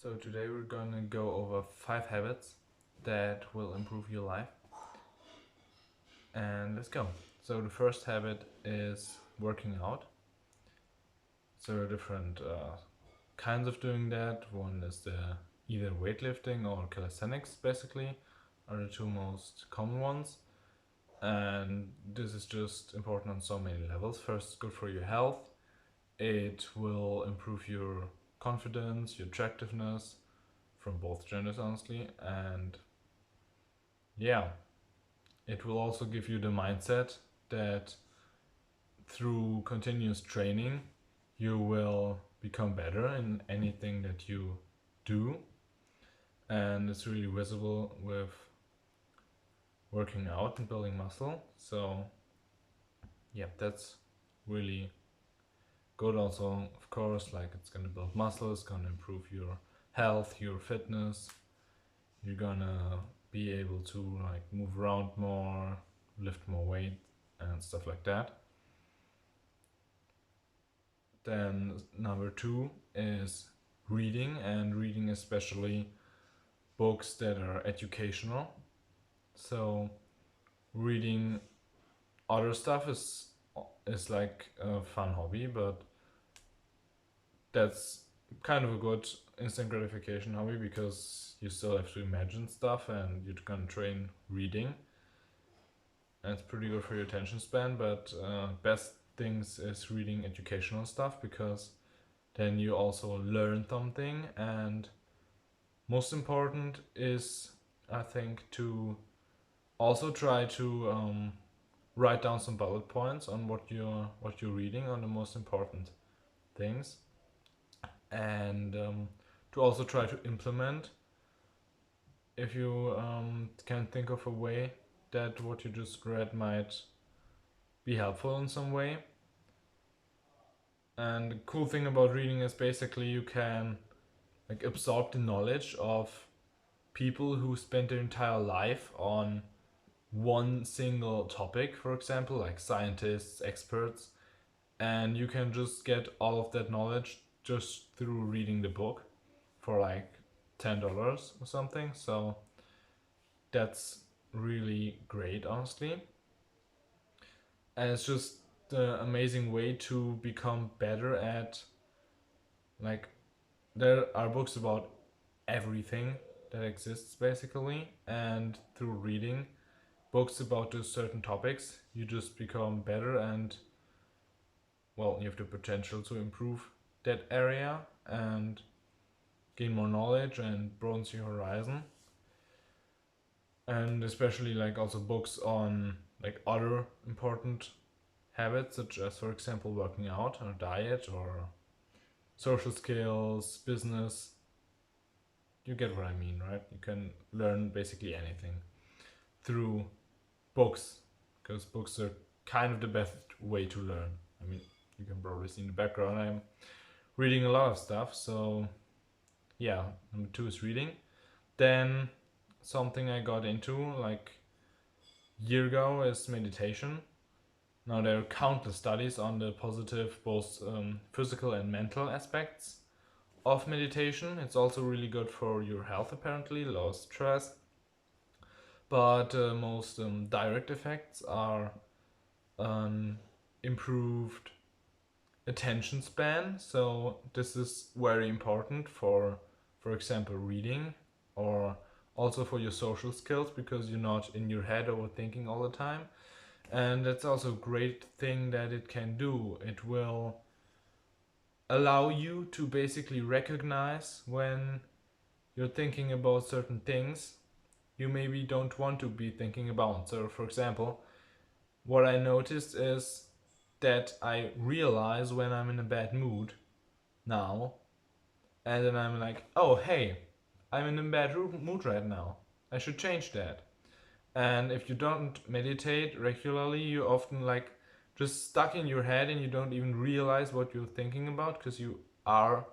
So today we're gonna go over 5 habits that will improve your life. And let's go. So the first habit is working out. So there are different kinds of doing that. One is the either weightlifting or calisthenics, basically, are the two most common ones. And this is just important on so many levels. First, good for your health. It will improve your confidence, your attractiveness from both genders, honestly, and yeah, it will also give you the mindset that through continuous training, you will become better in anything that you do. And it's really visible with working out and building muscle. So, yeah, that's really good. Also, of course, like it's gonna build muscle, it's gonna improve your health, your fitness. You're gonna be able to like move around more, lift more weight, and stuff like that. Then number two is reading, and reading especially books that are educational. So reading other stuff is like a fun hobby, but that's kind of a good instant gratification hobby because you still have to imagine stuff and you're gonna train reading. And it's pretty good for your attention span, but best things is reading educational stuff because then you also learn something. And most important is, I think, to also try to write down some bullet points on what you're reading on the most important things, and to also try to implement if you can think of a way that what you just read might be helpful in some way. And the cool thing about reading is basically you can like absorb the knowledge of people who spend their entire life on one single topic, for example, like scientists, experts, and you can just get all of that knowledge just through reading the book for like $10 or something. So that's really great, honestly. And it's just the amazing way to become better at like there are books about everything that exists basically, and through reading books about those certain topics you just become better, and well, you have the potential to improve that area and gain more knowledge and broaden your horizon. And especially like also books on like other important habits, such as for example working out or diet or social skills, business. You get what I mean, right? You can learn basically anything through books, because books are kind of the best way to learn. I mean, you can probably see in the background I'm reading a lot of stuff. So yeah, number two is reading. Then something I got into like a year ago is meditation. Now there are countless studies on the positive both physical and mental aspects of meditation. It's also really good for your health, apparently, lowers stress. But most direct effects are improved attention span. So this is very important for example, reading, or also for your social skills because you're not in your head overthinking all the time. And that's also a great thing that it can do. It will allow you to basically recognize when you're thinking about certain things you maybe don't want to be thinking about. So, for example, what I noticed is that I realize when I'm in a bad mood now, and then I'm like, oh, hey, I'm in a bad mood right now. I should change that. And if you don't meditate regularly, you're often like just stuck in your head and you don't even realize what you're thinking about because you are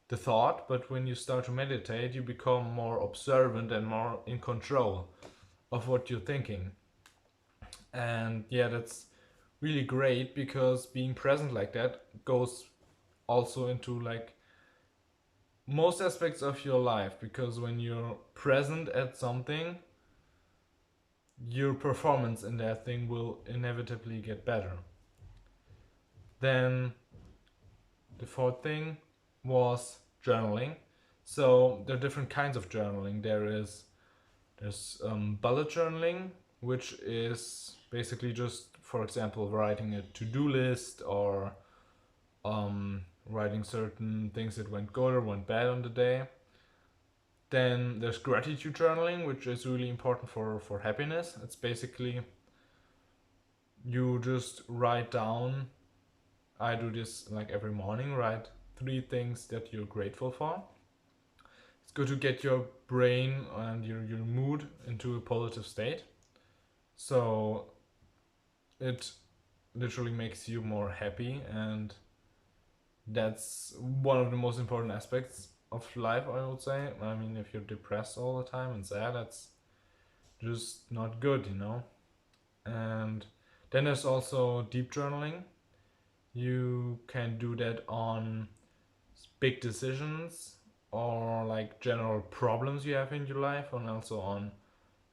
the thought. But when you start to meditate, you become more observant and more in control of what you're thinking. And yeah, that's really great because being present like that goes also into like most aspects of your life, because when you're present at something, your performance in that thing will inevitably get better. Then the fourth thing was journaling. So there are different kinds of journaling. There's bullet journaling, which is basically just, for example, writing a to-do list, or writing certain things that went good or went bad on the day. Then there's gratitude journaling, which is really important for happiness. It's basically you just write down. I do this like every morning, write 3 things that you're grateful for. It's good to get your brain and your mood into a positive state. So it literally makes you more happy, and that's one of the most important aspects of life, I would say. I mean, if you're depressed all the time and sad, that's just not good, you know? And then there's also deep journaling. You can do that on big decisions, or like general problems you have in your life, and also on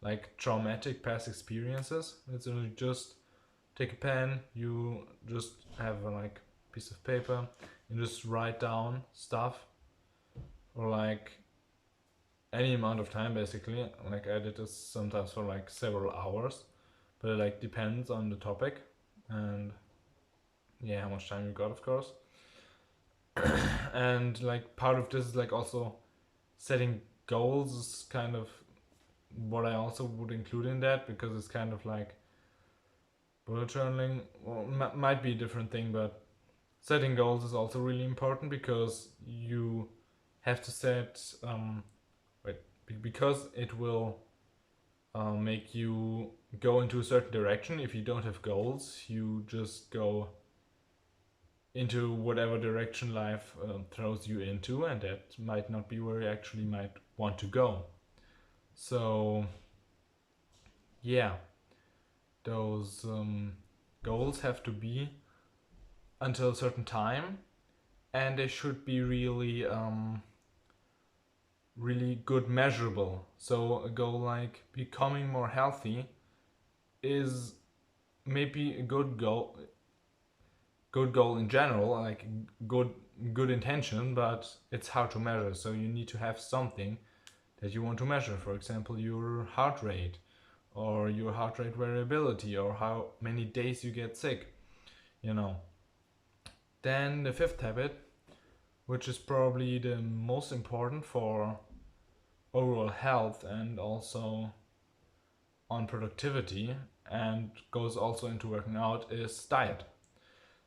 like traumatic past experiences. It's just take a pen, you just have a like piece of paper, and just write down stuff for like any amount of time, basically. Like I did this sometimes for like several hours, but it like depends on the topic and yeah, how much time you got, of course. And like part of this is like also setting goals is kind of what I also would include in that, because it's kind of like bullet journaling. Well, might be a different thing, but setting goals is also really important, because you have to set because it will make you go into a certain direction. If you don't have goals, you just go into whatever direction life throws you into, and that might not be where you actually might want to go. So yeah, those goals have to be until a certain time, and they should be really really good measurable. So a goal like becoming more healthy is maybe a good goal in general, like good intention, but it's hard to measure. So you need to have something that you want to measure. For example, your heart rate, or your heart rate variability, or how many days you get sick, you know. Then the fifth habit, which is probably the most important for overall health and also on productivity, and goes also into working out, is diet.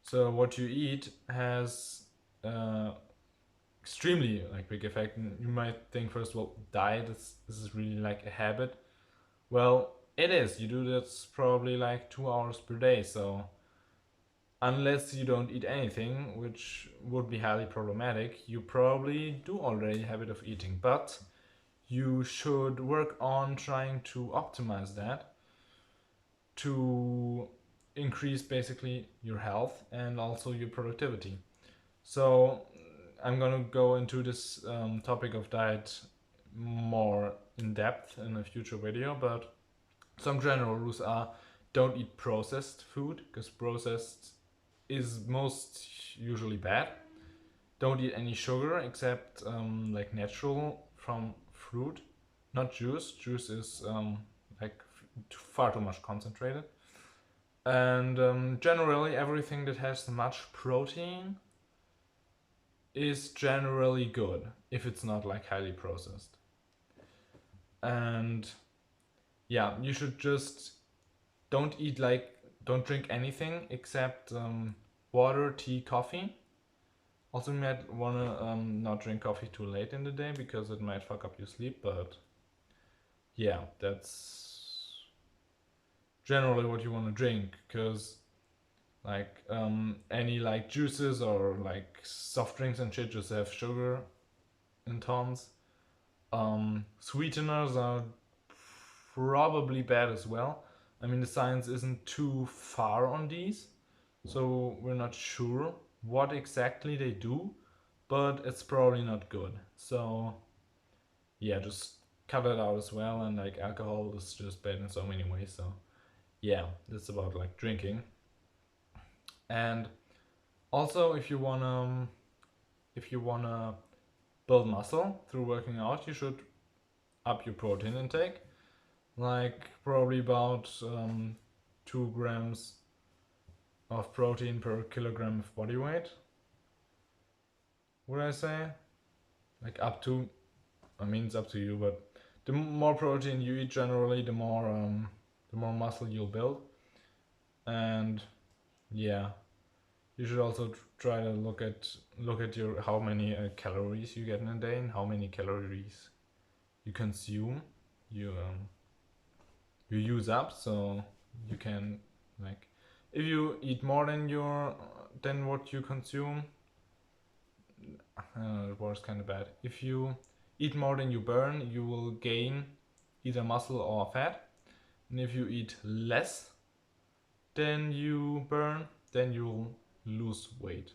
So what you eat has extremely like big effect. And you might think first, well, diet this is really like a habit. Well, it is. You do this probably like 2 hours per day. So unless you don't eat anything, which would be highly problematic, you probably do already have a habit of eating. But you should work on trying to optimize that to increase basically your health and also your productivity. So I'm gonna go into this topic of diet more in depth in a future video, but some general rules are: don't eat processed food, because processed is most usually bad. Don't eat any sugar except like natural from fruit, not juice. Juice is like far too much concentrated. And generally, everything that has much protein is generally good if it's not like highly processed. And yeah, you should just don't drink anything except water, tea, coffee. Also, you might wanna not drink coffee too late in the day, because it might fuck up your sleep. But yeah, that's generally what you want to drink, because like any like juices or like soft drinks and shit just have sugar in tons. Sweeteners are probably bad as well. I mean, the science isn't too far on these, so we're not sure what exactly they do. but it's probably not good. So yeah, just cut it out as well. And like alcohol is just bad in so many ways. So yeah, that's about like drinking. And also, if you wanna build muscle through working out, you should up your protein intake, like probably about 2 grams of protein per kilogram of body weight. Would I say? Like up to, I mean it's up to you, but the more protein you eat generally, the more muscle you'll build. And yeah, you should also try to look at your how many calories you get in a day and how many calories you consume. You use up, so you can, like, if you eat more than what you consume, it was kind of bad. If you eat more than you burn, you will gain either muscle or fat. And if you eat less than you burn, then you'll lose weight.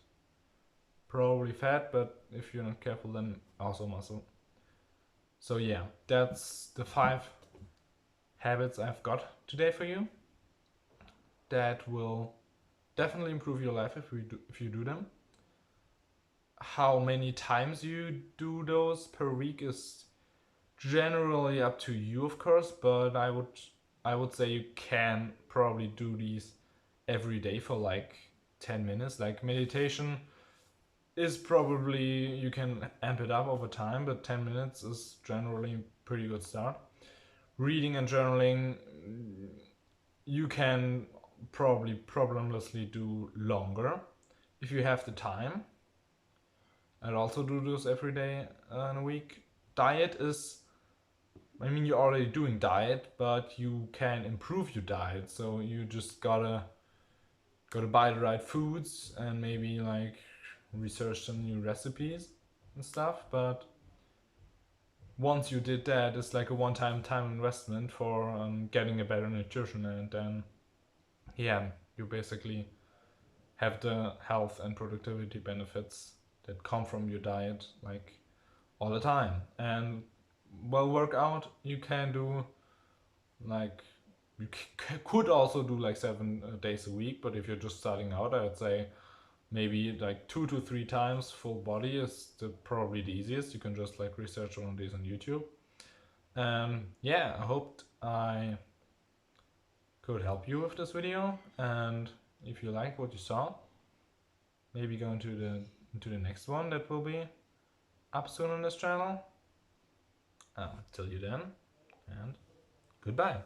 Probably fat, but if you're not careful, then also muscle. So yeah, that's the 5 habits I've got today for you that will definitely improve your life if you do them. How many times you do those per week is generally up to you, of course, but I would say you can probably do these every day for like 10 minutes. Like meditation is probably, you can amp it up over time, but 10 minutes is generally a pretty good start. Reading and journaling, you can probably problemlessly do longer if you have the time. I'd also do this every day in a week. Diet is, I mean, you're already doing diet, but you can improve your diet. So you just gotta buy the right foods and maybe like research some new recipes and stuff. But once you did that, it's like a one-time time investment for getting a better nutrition, and then yeah, you basically have the health and productivity benefits that come from your diet like all the time. And well, workout you can do like, you could also do like 7 days a week, but if you're just starting out, I would say maybe like 2 to 3 times full body is probably the easiest. You can just like research one of these on YouTube. Yeah, I hoped I could help you with this video, and if you like what you saw, maybe go into the next one that will be up soon on this channel. Till you then, and goodbye.